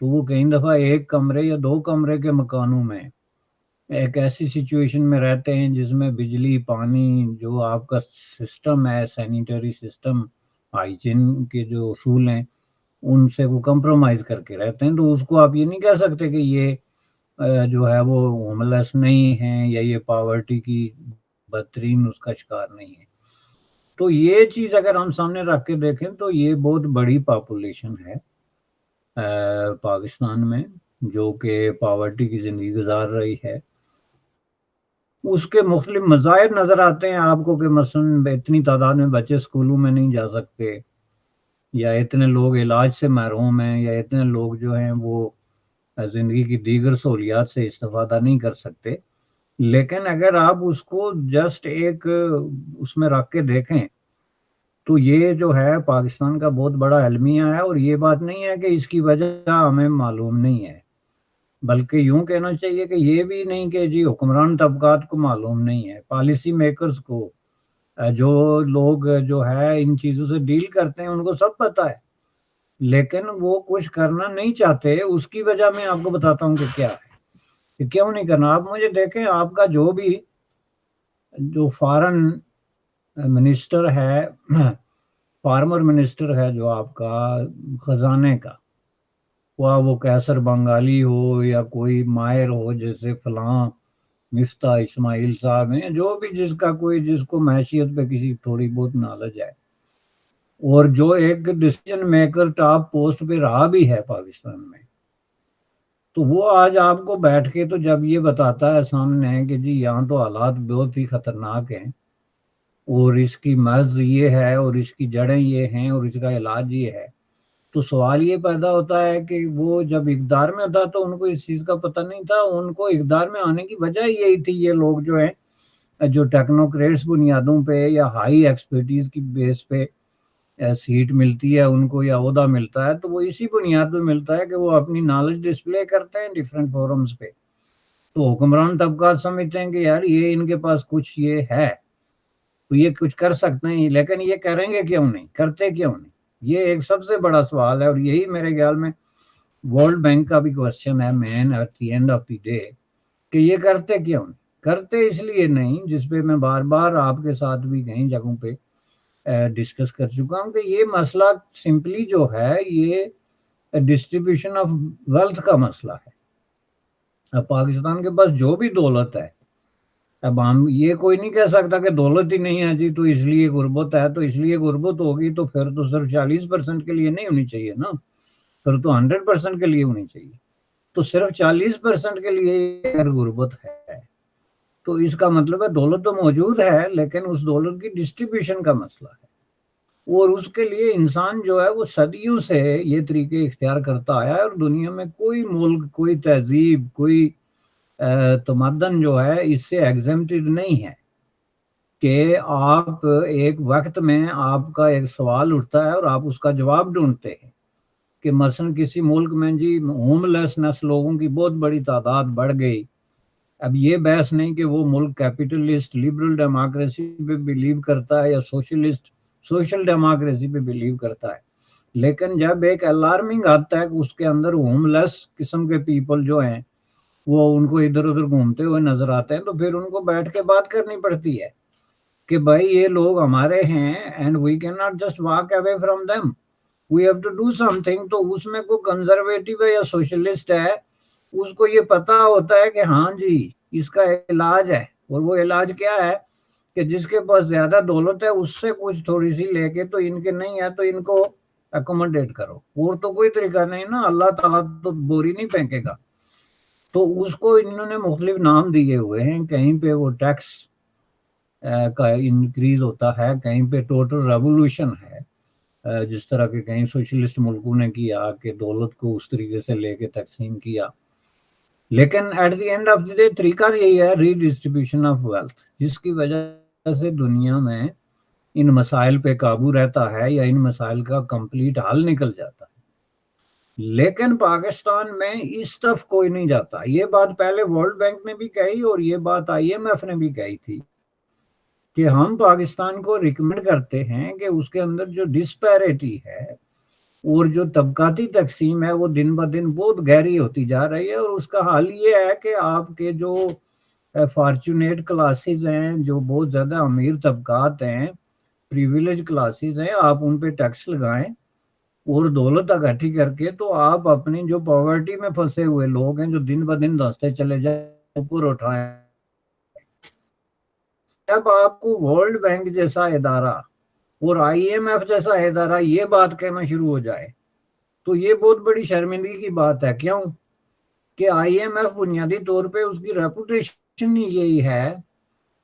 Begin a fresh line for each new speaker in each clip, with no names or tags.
تو وہ کئی دفعہ ایک کمرے یا 2 کمرے کے مکانوں میں ایک ایسی سچویشن میں رہتے ہیں جس میں بجلی پانی جو آپ کا سسٹم ہے، سینیٹری سسٹم، ہائیجین کے جو اصول ہیں ان سے وہ کمپرومائز کر کے رہتے ہیں. تو اس کو آپ یہ نہیں کہہ سکتے کہ یہ جو ہے وہ ہوم لیس نہیں ہیں یا یہ پاورٹی کی بدترین اس کا شکار نہیں ہے. تو یہ چیز اگر ہم سامنے رکھ کے دیکھیں تو یہ بہت بڑی پاپولیشن ہے پاکستان میں جو کہ پاورٹی کی زندگی گزار رہی ہے. اس کے مختلف مظاہر نظر آتے ہیں آپ کو کہ مثلا اتنی تعداد میں بچے اسکولوں میں نہیں جا سکتے، یا اتنے لوگ علاج سے محروم ہیں، یا اتنے لوگ جو ہیں وہ زندگی کی دیگر سہولیات سے استفادہ نہیں کر سکتے. لیکن اگر آپ اس کو جسٹ ایک اس میں رکھ کے دیکھیں تو یہ جو ہے پاکستان کا بہت بڑا المیہ ہے. اور یہ بات نہیں ہے کہ اس کی وجہ ہمیں معلوم نہیں ہے، بلکہ یوں کہنا چاہیے کہ یہ بھی نہیں کہ جی حکمران طبقات کو معلوم نہیں ہے، پالیسی میکرز کو، جو لوگ جو ہے ان چیزوں سے ڈیل کرتے ہیں ان کو سب پتہ ہے، لیکن وہ کچھ کرنا نہیں چاہتے. اس کی وجہ میں آپ کو بتاتا ہوں کہ کیا ہے کہ کیوں نہیں کرنا. آپ مجھے دیکھیں، آپ کا جو فارن منسٹر ہے، فارمر منسٹر ہے جو آپ کا خزانے کا، وہ کیسر بنگالی ہو یا کوئی ماہر ہو جیسے فلاں مفتاح اسماعیل صاحب ہیں، جو بھی جس کو معیشیت پہ کسی تھوڑی بہت نالج ہے، اور جو ایک ڈیسیجن میکر ٹاپ پوسٹ پہ رہا بھی ہے پاکستان میں، تو وہ آج آپ کو بیٹھ کے تو جب یہ بتاتا ہے سامنے کہ جی یہاں تو حالات بہت ہی خطرناک ہیں اور اس کی مرض یہ ہے اور اس کی جڑیں یہ ہیں اور اس کا علاج یہ ہے، تو سوال یہ پیدا ہوتا ہے کہ وہ جب اقتدار میں تھا تو ان کو اس چیز کا پتہ نہیں تھا. ان کو اقتدار میں آنے کی وجہ یہی تھی. یہ لوگ جو ہیں جو ٹیکنوکریٹس بنیادوں پہ یا ہائی ایکسپرٹیز کی بیس پہ سیٹ ملتی ہے ان کو یا عہدہ ملتا ہے، تو وہ اسی بنیاد پہ ملتا ہے کہ وہ اپنی نالج ڈسپلے کرتے ہیں ڈیفرنٹ فورمز پہ. تو حکمران طبقات سمجھتے ہیں کہ یار یہ ان کے پاس کچھ یہ ہے تو یہ کچھ کر سکتے ہیں، لیکن یہ کریں گے کیوں نہیں، کرتے کیوں نہیں؟ یہ ایک سب سے بڑا سوال ہے. اور یہی میرے خیال میں ورلڈ بینک کا بھی کوشچن ہے مین at the end of the day کہ یہ کرتے کیوں نہیں. کرتے اس لیے نہیں، جس پہ میں بار بار آپ کے ساتھ بھی کئی جگہوں پہ ڈسکس کر چکا ہوں کہ یہ مسئلہ سمپلی جو ہے یہ ڈسٹریبیوشن آف ویلتھ کا مسئلہ ہے. اب پاکستان کے پاس جو بھی دولت ہے، اب ہم یہ کوئی نہیں کہہ سکتا کہ دولت ہی نہیں ہے جی تو اس لیے غربت ہے. تو اس لیے غربت ہوگی تو پھر تو صرف 40% کے لیے نہیں ہونی چاہیے نا، پھر تو 100% کے لیے ہونی چاہیے. تو صرف 40% کے لیے اگر غربت ہے تو اس کا مطلب ہے دولت تو موجود ہے لیکن اس دولت کی ڈسٹریبیوشن کا مسئلہ ہے. اور اس کے لیے انسان جو ہے وہ صدیوں سے یہ طریقے اختیار کرتا آیا ہے، اور دنیا میں کوئی ملک، کوئی تہذیب، کوئی تمدن جو ہے اس سے ایگزمپٹڈ نہیں ہے کہ آپ ایک وقت میں آپ کا ایک سوال اٹھتا ہے اور آپ اس کا جواب ڈھونڈتے ہیں کہ مثلا کسی ملک میں جی ہوم لیسنس لوگوں کی بہت بڑی تعداد بڑھ گئی. اب یہ بحث نہیں کہ وہ ملک کیپٹلسٹ لبرل ڈیموکریسی پہ بلیو کرتا ہے یا سوشلسٹ سوشل ڈیموکریسی پہ بلیو کرتا ہے، لیکن جب ایک الارمنگ آتا ہے کہ اس کے اندر ہوم لیس قسم کے پیپل جو ہیں وہ ان کو ادھر ادھر گھومتے ہوئے نظر آتے ہیں، تو پھر ان کو بیٹھ کے بات کرنی پڑتی ہے کہ بھائی یہ لوگ ہمارے ہیں and we can not just walk away from them, we have to do something. تو اس میں کوئی کنزرویٹو ہے یا سوشلسٹ ہے، اس کو یہ پتا ہوتا ہے کہ ہاں جی اس کا علاج ہے، اور وہ علاج کیا ہے کہ جس کے پاس زیادہ دولت ہے اس سے کچھ تھوڑی سی لے کے، تو ان کے نہیں ہے تو ان کو اکوموڈیٹ کرو. اور تو کوئی طریقہ نہیں نا، اللہ تعالیٰ تو بوری نہیں پھینکے گا. تو اس کو انہوں نے مختلف نام دیے ہوئے ہیں، کہیں پہ وہ ٹیکس کا انکریز ہوتا ہے، کہیں پہ ٹوٹل ریولوشن ہے، جس طرح کہ کہیں سوشلسٹ ملکوں نے کیا کہ دولت کو اس طریقے سے لے کے تقسیم کیا. لیکن at the end of the day طریقہ یہی ہے، ری ڈسٹریبیوشن آف ویلتھ، جس کی وجہ سے دنیا میں ان مسائل پہ قابو رہتا ہے یا ان مسائل کا کمپلیٹ حل نکل جاتا ہے. لیکن پاکستان میں اس طرف کوئی نہیں جاتا. یہ بات پہلے ورلڈ بینک نے بھی کہی اور یہ بات IMF نے بھی کہی تھی کہ ہم پاکستان کو ریکمینڈ کرتے ہیں کہ اس کے اندر جو ڈسپیرٹی ہے اور جو طبقاتی تقسیم ہے وہ دن بہ دن بہت گہری ہوتی جا رہی ہے، اور اس کا حل یہ ہے کہ آپ کے جو فارچونیٹ کلاسز ہیں، جو بہت زیادہ امیر طبقات ہیں، پریویلیج کلاسز ہیں، آپ ان پہ ٹیکس لگائیں اور دولت اکٹھی کر کے تو آپ اپنی جو پاورٹی میں پھنسے ہوئے لوگ ہیں جو دن بہ دن دھنستے چلے جائیں اوپر اٹھائیں۔ جب آپ کو ورلڈ بینک جیسا ادارہ اور IMF جیسا ادارہ یہ بات کہنا شروع ہو جائے تو یہ بہت بڑی شرمندگی کی بات ہے۔ کیوں کہ IMF بنیادی طور پہ اس کی ریپوٹیشن یہی ہے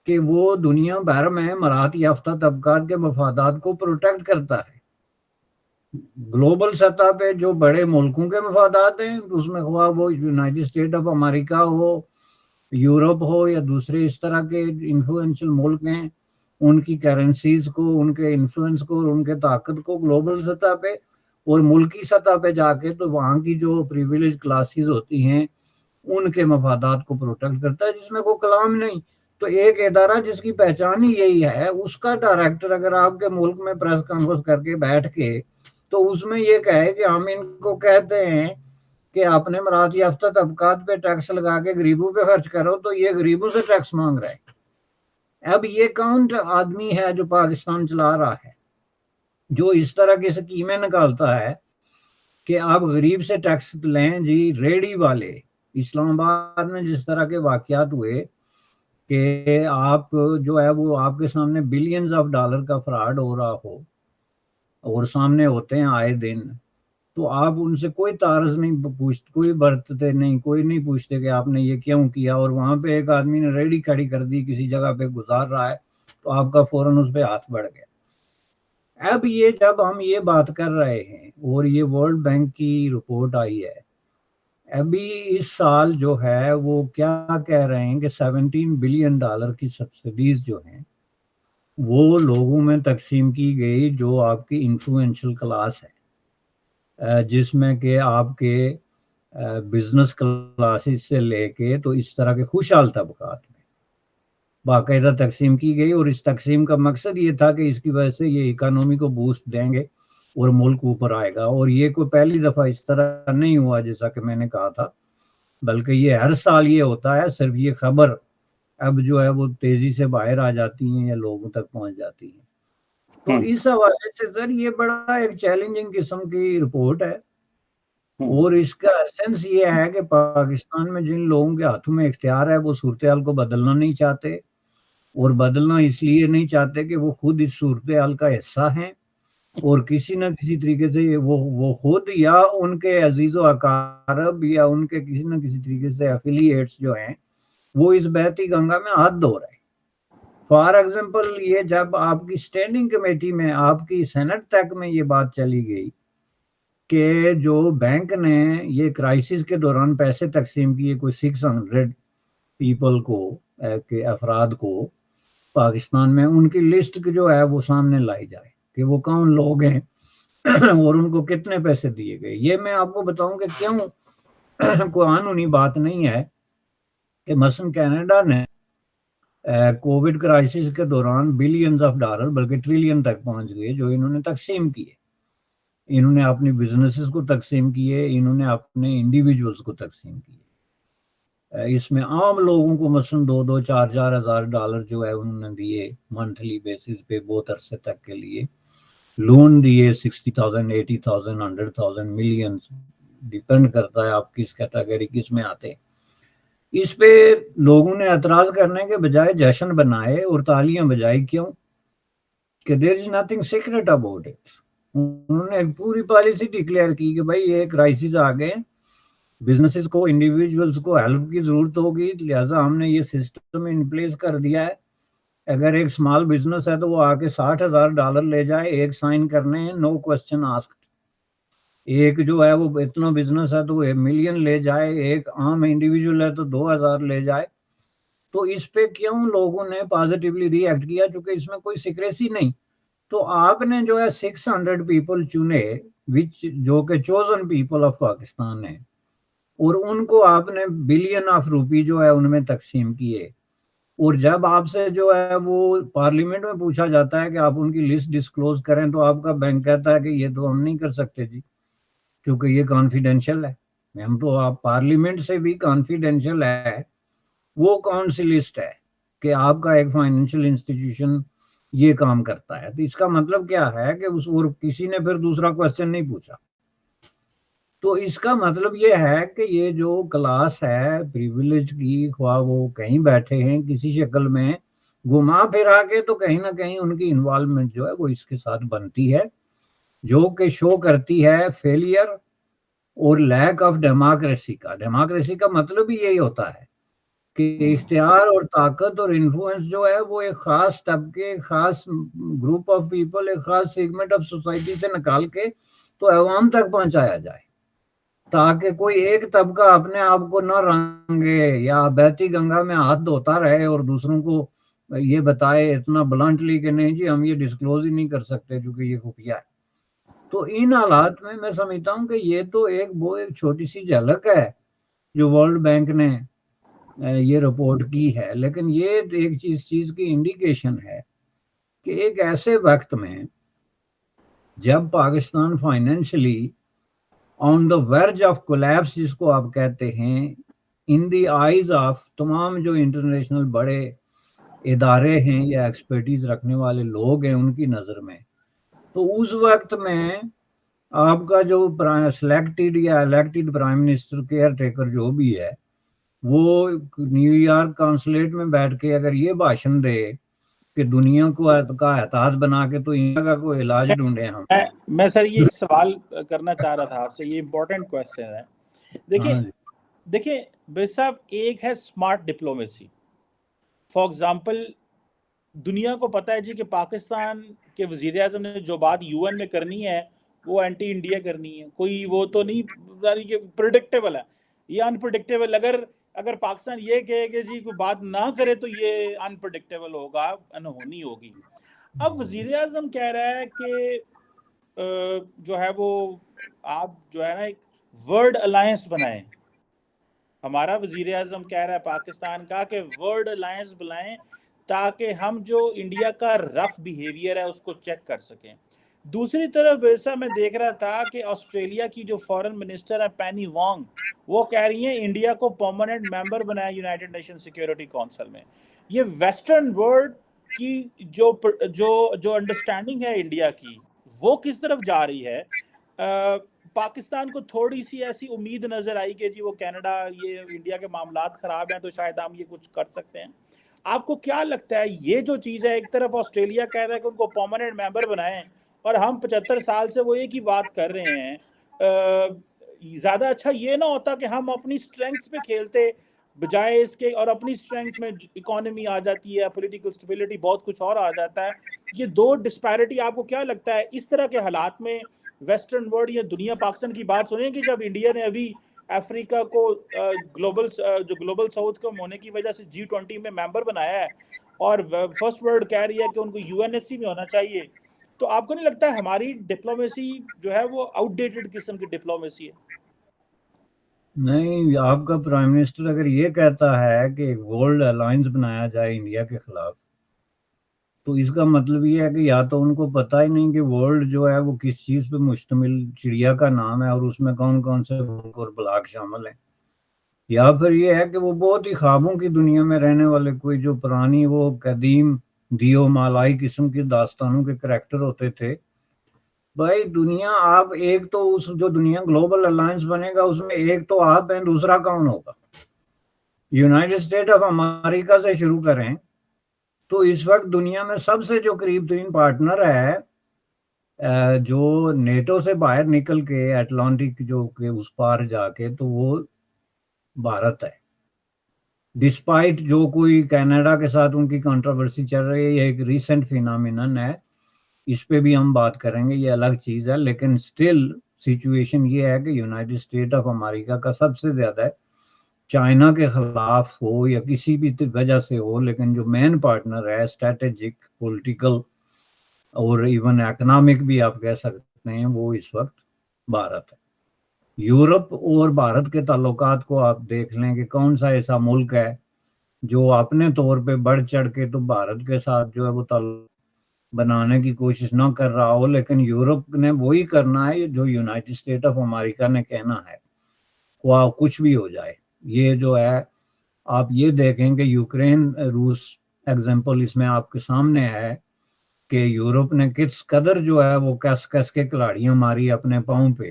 کہ وہ دنیا بھر میں مراعات یافتہ طبقات کے مفادات کو پروٹیکٹ کرتا ہے۔ گلوبل سطح پہ جو بڑے ملکوں کے مفادات ہیں، اس میں خواہ وہ یونائٹڈ اسٹیٹ آف امریکہ ہو، یورپ ہو، یا دوسرے اس طرح کے انفلوئنشل ملک ہیں، ان کی کرنسیز کو، ان کے انفلوئنس کو اور ان کے طاقت کو گلوبل سطح پہ اور ملکی سطح پہ جا کے تو وہاں کی جو پریویلیج کلاسز ہوتی ہیں ان کے مفادات کو پروٹیکٹ کرتا ہے، جس میں کوئی کلام نہیں۔ تو ایک ادارہ جس کی پہچان ہی یہی ہے، اس کا ڈائریکٹر اگر آپ کے ملک میں پریس کانفرنس کر کے بیٹھ کے تو اس میں یہ کہے کہ ہم ان کو کہتے ہیں کہ اپنے مراعات یافتہ طبقات پہ ٹیکس لگا کے غریبوں پہ خرچ کرو، تو یہ غریبوں سے ٹیکس مانگ رہا ہے۔ اب یہ کون آدمی ہے جو پاکستان چلا رہا ہے، جو اس طرح کی سکیمیں نکالتا ہے کہ آپ غریب سے ٹیکس لیں؟ جی ریڑی والے، اسلام آباد میں جس طرح کے واقعات ہوئے کہ آپ جو ہے وہ آپ کے سامنے بلینز آف ڈالر کا فراڈ ہو رہا ہو اور سامنے ہوتے ہیں آئے دن، تو آپ ان سے کوئی تعارض نہیں پوچھتے، کوئی برتتے نہیں، کوئی نہیں پوچھتے کہ آپ نے یہ کیوں کیا، اور وہاں پہ ایک آدمی نے ریڑی کھڑی کر دی کسی جگہ پہ گزار رہا ہے تو آپ کا فوراً اس پہ ہاتھ بڑھ گیا۔ اب یہ جب ہم یہ بات کر رہے ہیں اور یہ ورلڈ بینک کی رپورٹ آئی ہے، ابھی اس سال جو ہے وہ کیا کہہ رہے ہیں کہ $17 بلین کی سبسڈیز جو ہیں وہ لوگوں میں تقسیم کی گئی جو آپ کی انفلوئنشل کلاس ہے، جس میں کہ آپ کے بزنس کلاسز سے لے کے تو اس طرح کے خوشحال طبقات میں باقاعدہ تقسیم کی گئی، اور اس تقسیم کا مقصد یہ تھا کہ اس کی وجہ سے یہ اکانومی کو بوسٹ دیں گے اور ملک اوپر آئے گا۔ اور یہ کوئی پہلی دفعہ اس طرح نہیں ہوا جیسا کہ میں نے کہا تھا، بلکہ یہ ہر سال یہ ہوتا ہے، صرف یہ خبر اب جو ہے وہ تیزی سے باہر آ جاتی ہیں یا لوگوں تک پہنچ جاتی ہیں۔ تو اس حوالے سے سر یہ بڑا ایک چیلنجنگ قسم کی رپورٹ ہے، اور اس کا ایسنس یہ ہے کہ پاکستان میں جن لوگوں کے ہاتھوں میں اختیار ہے وہ صورتحال کو بدلنا نہیں چاہتے، اور بدلنا اس لیے نہیں چاہتے کہ وہ خود اس صورتحال کا حصہ ہیں، اور کسی نہ کسی طریقے سے وہ خود یا ان کے عزیز و اقارب یا ان کے کسی نہ کسی طریقے سے ایفیلیٹس جو ہیں وہ اس بہتی گنگا میں ہاتھ دھو رہے ہیں۔ فار ایگزامپل، یہ جب آپ کی اسٹینڈنگ کمیٹی میں، آپ کی سینٹ تک میں یہ بات چلی گئی کہ جو بینک نے یہ کرائسس کے دوران پیسے تقسیم کیے کوئی 600 پیپل کو، کہ افراد کو پاکستان میں، ان کی لسٹ جو ہے وہ سامنے لائی جائے کہ وہ کون لوگ ہیں اور ان کو کتنے پیسے دیے گئے۔ یہ میں آپ کو بتاؤں کہ کیوں کوئی قانونی بات نہیں ہے کہ مثلا کینیڈا نے کووڈ کرائسس کے دوران بلینز آف ڈالر بلکہ ٹریلین تک پہنچ گئے جو انہوں نے تقسیم کیے، انہوں نے اپنی بزنسز کو تقسیم کیے، انہوں نے اپنے انڈیویجولز کو تقسیم کیے۔ اس میں عام لوگوں کو مثلا 2-4 ہزار ڈالر جو ہے انہوں نے دیے منتھلی بیسس پہ بہت عرصے تک کے لیے، لون دیے 60,000 80,000 100,000 ملین، ڈیپینڈ کرتا ہے آپ کس کیٹیگری کس میں آتے۔ اس پہ لوگوں نے اعتراض کرنے کے بجائے جشن بنائے اور تالیاں بجائی۔ کیوں کہ there is nothing secret about it. انہوں نے ایک پوری پالیسی ڈکلیئر کی کہ بھائی یہ کرائسس آ گئے، بزنسز کو، انڈیویجولز کو ہیلپ کی ضرورت ہوگی، لہٰذا ہم نے یہ سسٹم ان پلیس کر دیا ہے۔ اگر ایک اسمال بزنس ہے تو وہ آ کے $60,000 لے جائے، ایک سائن کرنے ہیں، نو کوسچن آسکڈ۔ ایک جو ہے وہ اتنا بزنس ہے تو وہ 1 ملین لے جائے، ایک عام انڈیویجول ہے تو 2,000 لے جائے۔ تو اس پہ کیوں لوگوں نے پازیٹیولی ری ایکٹ کیا؟ چونکہ اس میں کوئی سیکریسی نہیں۔ تو آپ نے جو ہے 600 پیپل چنے، جو کہ چوزن پیپل آف پاکستان ہیں، اور ان کو آپ نے بلین آف روپی جو ہے ان میں تقسیم کیے، اور جب آپ سے جو ہے وہ پارلیمنٹ میں پوچھا جاتا ہے کہ آپ ان کی لسٹ ڈسکلوز کریں تو آپ کا بینک کہتا ہے کہ یہ تو ہم نہیں کر سکتے جی، کیونکہ یہ کانفیڈینشیل ہے. ہم تو آپ پارلیمنٹ سے بھی کانفیڈینشیل ہے. وہ کون سی لسٹ ہے کہ آپ کا ایک فائنینشیل انسٹیٹیوشن یہ کام کرتا ہے؟ تو اس کا مطلب کیا ہے کہ اس اور کسی نے پھر دوسرا کوشچن نہیں پوچھا. تو اس کا مطلب یہ ہے کہ یہ جو کلاس ہے پریویلیج کی، خواہ وہ کہیں بیٹھے ہیں کسی شکل میں، گھما پھرا کے تو کہیں نہ کہیں ان کی انوالومنٹ جو ہے وہ اس کے ساتھ بنتی ہے، جو کہ شو کرتی ہے فیلئر اور لیک آف ڈیموکریسی کا. ڈیموکریسی کا مطلب ہی یہی ہوتا ہے کہ اختیار اور طاقت اور انفلوئنس جو ہے وہ ایک خاص طبقے، ایک خاص گروپ آف پیپل، ایک خاص سیگمنٹ آف سوسائٹی سے نکال کے تو عوام تک پہنچایا جائے، تاکہ کوئی ایک طبقہ اپنے آپ کو نہ رنگے یا بہتی گنگا میں ہاتھ دھوتا رہے اور دوسروں کو یہ بتائے اتنا بلنٹلی کہ نہیں جی ہم یہ ڈسکلوز ہی نہیں کر سکتے کیونکہ یہ خفیہ ہے. تو ان حالات میں سمجھتا ہوں کہ یہ تو وہ ایک چھوٹی سی جھلک ہے جو ورلڈ بینک نے یہ رپورٹ کی ہے، لیکن یہ ایک چیز کی انڈیکیشن ہے کہ ایک ایسے وقت میں جب Pakistan financially on the verge of collapse, جس کو آپ کہتے ہیں، ان دی آئیز آف تمام جو انٹرنیشنل بڑے ادارے ہیں یا ایکسپرٹیز رکھنے والے لوگ ہیں ان کی نظر میں، تو اس وقت میں آپ کا جو سلیکٹڈ یا elected prime minister care taker جو بھی ہے وہ نیو یارک کانسولیٹ میں بیٹھ کے اگر یہ بھاشن دے کہ دنیا کو کا احتیاط بنا کے تو ان کا کوئی علاج ڈھونڈے ہم.
میں سر یہ ایک سوال کرنا چاہ رہا تھا آپ سے، یہ امپورٹنٹ کویسچن ہے. دیکھیں بھائی صاحب، ایک ہے اسمارٹ ڈپلومیسی. فار ایگزامپل دنیا کو پتا ہے جی کہ پاکستان کے وزیر اعظم نے جو بات یو این میں کرنی ہے وہ اینٹی انڈیا کرنی ہے، کوئی وہ تو نہیں پریڈکٹیبل ہے یا انپریڈکٹیبل. اگر پاکستان یہ کہے کہ جی کوئی بات نہ کرے تو یہ انپریڈکٹیبل ہوگا، انہونی ہوگی. اب وزیر اعظم کہہ رہا ہے کہ جو ہے وہ آپ جو ہے نا ایک ورلڈ الائنس بنائیں. ہمارا وزیر اعظم کہہ رہا ہے پاکستان کا کہ ورلڈ الائنس بنائیں تاکہ ہم جو انڈیا کا رف بیہیویئر ہے اس کو چیک کر سکیں. دوسری طرف ویسا میں دیکھ رہا تھا کہ آسٹریلیا کی جو فارن منسٹر ہے پینی وانگ، وہ کہہ رہی ہیں انڈیا کو پرماننٹ ممبر بنایا یونائٹڈ نیشن سیکیورٹی کونسل میں. یہ ویسٹرن ورلڈ کی جو انڈرسٹینڈنگ ہے انڈیا کی وہ کس طرف جا رہی ہے؟ پاکستان کو تھوڑی سی ایسی امید نظر آئی کہ جی وہ کینیڈا، یہ انڈیا کے معاملات خراب ہیں تو شاید ہم یہ کچھ کر سکتے ہیں. آپ کو کیا لگتا ہے یہ جو چیز ہے، ایک طرف آسٹریلیا کہتا ہے کہ ان کو پرماننٹ ممبر بنائیں اور ہم 75 سال سے وہ ایک ہی بات کر رہے ہیں، زیادہ اچھا یہ نہ ہوتا کہ ہم اپنی سٹرینگز پہ کھیلتے بجائے اس کے، اور اپنی سٹرینگز میں اکانومی آ جاتی ہے، پولیٹیکل سٹیبلٹی، بہت کچھ اور آ جاتا ہے. یہ دو ڈسپیرٹی آپ کو کیا لگتا ہے اس طرح کے حالات میں ویسٹرن ورلڈ یا دنیا پاکستان کی بات سنیں کہ جب انڈیا نے ابھی افریقہ کو گلوبل ساؤتھ کو ہونے کی وجہ سے G20 میں ممبر بنایا ہے اور فرسٹ ورلڈ کہہ رہی ہے کہ ان کو UNSC میں ہونا چاہیے، تو آپ کو نہیں لگتا ہے ہماری ڈپلومیسی جو ہے وہ آؤٹ ڈیٹڈ قسم کی ڈپلومیسی ہے؟
نہیں، آپ کا پرائم منسٹر اگر یہ کہتا ہے کہ ورلڈ الائنس بنایا جائے انڈیا کے خلاف، تو اس کا مطلب یہ ہے کہ یا تو ان کو پتہ ہی نہیں کہ ورلڈ جو ہے وہ کس چیز پہ مشتمل چڑیا کا نام ہے اور اس میں کون کون سے ملک اور بلاک شامل ہیں، یا پھر یہ ہے کہ وہ بہت ہی خوابوں کی دنیا میں رہنے والے کوئی جو پرانی وہ قدیم دیو مالائی قسم کی داستانوں کے کریکٹر ہوتے تھے. بھائی دنیا، آپ ایک تو اس جو دنیا گلوبل الائنس بنے گا اس میں ایک تو آپ ہیں، دوسرا کون ہوگا؟ یونائٹڈ اسٹیٹ آف امریکہ سے شروع کریں تو اس وقت دنیا میں سب سے جو قریب ترین پارٹنر ہے جو نیٹو سے باہر نکل کے اٹلانٹک جو کہ اس پار جا کے، تو وہ بھارت ہے. ڈسپائٹ جو کوئی کینیڈا کے ساتھ ان کی کنٹروورسی چل رہی ہے، یہ ایک ریسنٹ فینامینن ہے، اس پہ بھی ہم بات کریں گے، یہ الگ چیز ہے. لیکن سٹل سچویشن یہ ہے کہ یونائٹڈ اسٹیٹ آف امریکہ کا سب سے زیادہ چائنا کے خلاف ہو یا کسی بھی وجہ سے ہو، لیکن جو مین پارٹنر ہے اسٹریٹجک، پولیٹیکل اور ایون اکنامک بھی آپ کہہ سکتے ہیں، وہ اس وقت بھارت ہے. یورپ اور بھارت کے تعلقات کو آپ دیکھ لیں کہ کون سا ایسا ملک ہے جو اپنے طور پہ بڑھ چڑھ کے تو بھارت کے ساتھ جو ہے وہ تعلق بنانے کی کوشش نہ کر رہا ہو، لیکن یورپ نے وہی کرنا ہے جو یونائٹڈ اسٹیٹ آف امریکہ نے کہنا ہے، خواہ کچھ بھی ہو جائے۔ یہ جو ہے آپ یہ دیکھیں کہ یوکرین روس ایگزامپل اس میں آپ کے سامنے ہے کہ یورپ نے کس قدر جو ہے وہ کس کس کے کھلاڑیاں ماری اپنے پاؤں پہ،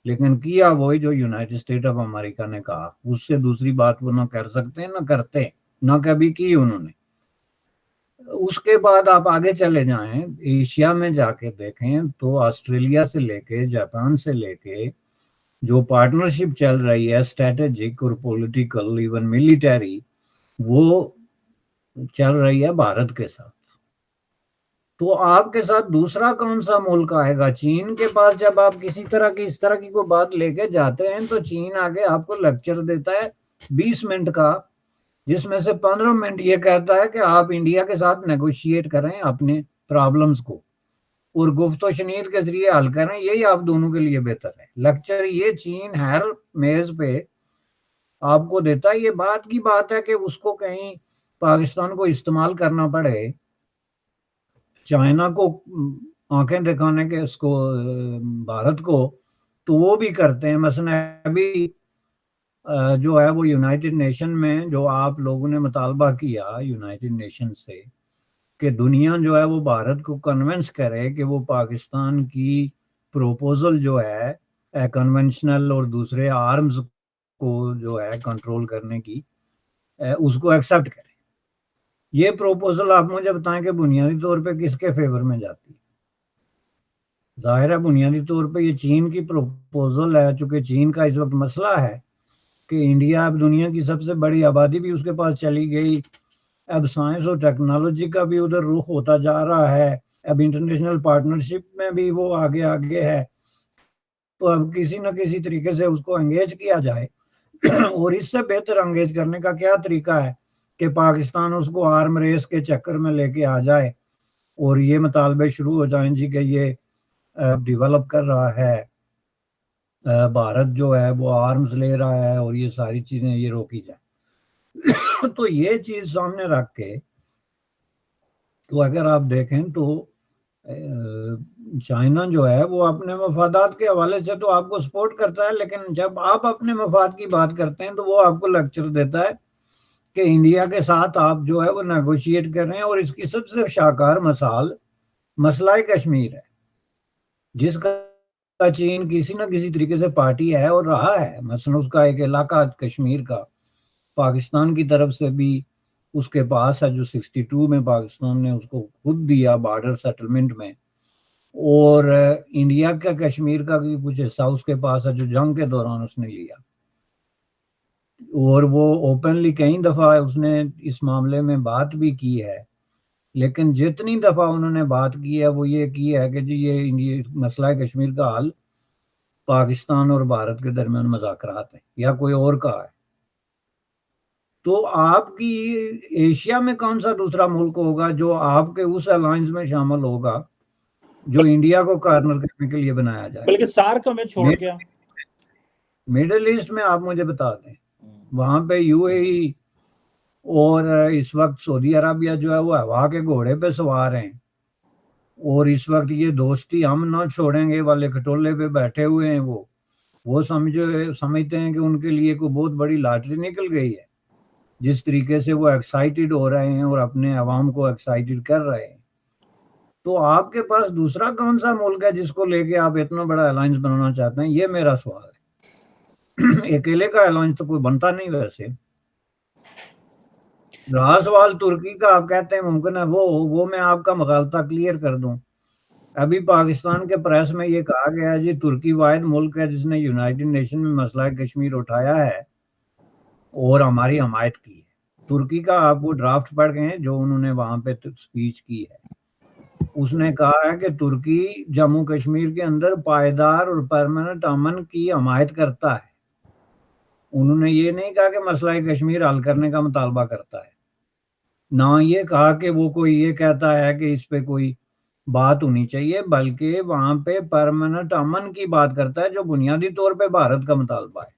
لیکن کیا وہی جو یونائٹڈ اسٹیٹ آف امریکہ نے کہا، اس سے دوسری بات وہ نہ کر سکتے نہ کرتے، نہ کبھی کی انہوں نے۔ اس کے بعد آپ آگے چلے جائیں، ایشیا میں جا کے دیکھیں تو آسٹریلیا سے لے کے جاپان سے لے کے جو پارٹنرشپ چل رہی ہے اسٹریٹجک اور پولیٹیکل ایون ملٹری، وہ چل رہی ہے بھارت کے ساتھ۔ تو آپ کے ساتھ دوسرا کون سا ملک آئے گا؟ چین کے پاس جب آپ کسی طرح کی اس طرح کی کوئی بات لے کے جاتے ہیں تو چین آگے آپ کو لیکچر دیتا ہے 20 منٹ کا، جس میں سے 15 منٹ یہ کہتا ہے کہ آپ انڈیا کے ساتھ نیگوشیٹ کریں اپنے پرابلمز کو اور گفت و شنید کے ذریعے حل کریں، یہی آپ دونوں کے لیے بہتر ہے۔ لیکچر یہ چین ہر میز پہ آپ کو دیتا ہے۔ یہ بات کی بات ہے کہ اس کو کہیں پاکستان کو استعمال کرنا پڑے چائنا کو آنکھیں دکھانے کے، اس کو بھارت کو، تو وہ بھی کرتے ہیں۔ مثلا ابھی جو ہے وہ یونائٹڈ نیشن میں جو آپ لوگوں نے مطالبہ کیا یونائٹڈ نیشن سے کہ دنیا جو ہے وہ بھارت کو کنونس کرے کہ وہ پاکستان کی پروپوزل جو ہے کنونشنل اور دوسرے آرمز کو جو ہے کنٹرول کرنے کی، اس کو ایکسیپٹ کرے۔ یہ پروپوزل آپ مجھے بتائیں کہ بنیادی طور پہ کس کے فیور میں جاتی ہے؟ ظاہر ہے بنیادی طور پہ یہ چین کی پروپوزل ہے، چونکہ چین کا اس وقت مسئلہ ہے کہ انڈیا اب دنیا کی سب سے بڑی آبادی بھی اس کے پاس چلی گئی، اب سائنس اور ٹیکنالوجی کا بھی ادھر رخ ہوتا جا رہا ہے، اب انٹرنیشنل پارٹنرشپ میں بھی وہ آگے آگے ہے، تو اب کسی نہ کسی طریقے سے اس کو انگیج کیا جائے۔ اور اس سے بہتر انگیج کرنے کا کیا طریقہ ہے کہ پاکستان اس کو آرم ریس کے چکر میں لے کے آ جائے اور یہ مطالبے شروع ہو جائیں جی کہ یہ ڈیولپ کر رہا ہے، بھارت جو ہے وہ آرمز لے رہا ہے اور یہ ساری چیزیں یہ روکی جائیں۔ تو یہ چیز سامنے رکھ کے تو اگر آپ دیکھیں تو چائنا جو ہے وہ اپنے مفادات کے حوالے سے تو آپ کو سپورٹ کرتا ہے، لیکن جب آپ اپنے مفاد کی بات کرتے ہیں تو وہ آپ کو لیکچر دیتا ہے کہ انڈیا کے ساتھ آپ جو ہے وہ نیگوشیٹ کر رہے ہیں۔ اور اس کی سب سے شاہکار مثال مسئلہ کشمیر ہے، جس کا چین کسی نہ کسی طریقے سے پارٹی ہے اور رہا ہے۔ مثلا اس کا ایک علاقہ کشمیر کا پاکستان کی طرف سے بھی اس کے پاس ہے، جو 62 میں پاکستان نے اس کو خود دیا بارڈر سیٹلمنٹ میں، اور انڈیا کا کشمیر کا بھی کچھ حصہ اس کے پاس ہے جو جنگ کے دوران اس نے لیا، اور وہ اوپنلی کئی دفعہ اس نے اس معاملے میں بات بھی کی ہے۔ لیکن جتنی دفعہ انہوں نے بات کی ہے وہ یہ کی ہے کہ جی یہ مسئلہ کشمیر کا حل پاکستان اور بھارت کے درمیان مذاکرات ہیں یا کوئی اور کا ہے۔ تو آپ کی ایشیا میں کون سا دوسرا ملک ہوگا جو آپ کے اس الائنس میں شامل ہوگا جو انڈیا کو کارنر کرنے کے لیے بنایا جائے؟
بلکہ سارک میں چھوڑ گیا
میڈل ایسٹ میں آپ مجھے بتا دیں، وہاں پہ یو اے ای اور اس وقت سعودی عربیہ جو ہے وہ ہوا کے گھوڑے پہ سوار ہیں، اور اس وقت یہ دوستی ہم نہ چھوڑیں گے والے کھٹولے پہ بیٹھے ہوئے ہیں۔ وہ سمجھتے ہیں کہ ان کے لیے کوئی بہت بڑی لاٹری نکل گئی ہے، جس طریقے سے وہ ایکسائٹڈ ہو رہے ہیں اور اپنے عوام کو ایکسائٹڈ کر رہے ہیں۔ تو آپ کے پاس دوسرا کون سا ملک ہے جس کو لے کے آپ اتنا بڑا الائنس بنانا چاہتے ہیں؟ یہ میرا سوال ہے۔ اکیلے کا الائنس تو کوئی بنتا نہیں۔ ویسے رہا سوال ترکی کا، آپ کہتے ہیں ممکن ہے وہ میں آپ کا مغالطہ کلیئر کر دوں۔ ابھی پاکستان کے پریس میں یہ کہا گیا ہے جی ترکی واحد ملک ہے جس نے یونائٹڈ نیشن میں مسئلہ کشمیر اٹھایا ہے اور ہماری حمایت کی ہے۔ ترکی کا آپ وہ ڈرافٹ پڑھ گئے ہیں جو انہوں نے وہاں پہ سپیچ کی ہے، اس نے کہا ہے کہ ترکی جموں کشمیر کے اندر پائیدار اور پرماننٹ امن کی حمایت کرتا ہے۔ انہوں نے یہ نہیں کہا کہ مسئلہ کشمیر حل کرنے کا مطالبہ کرتا ہے، نہ یہ کہا کہ وہ کوئی یہ کہتا ہے کہ اس پہ کوئی بات ہونی چاہیے، بلکہ وہاں پہ پرماننٹ امن کی بات کرتا ہے جو بنیادی طور پہ بھارت کا مطالبہ ہے۔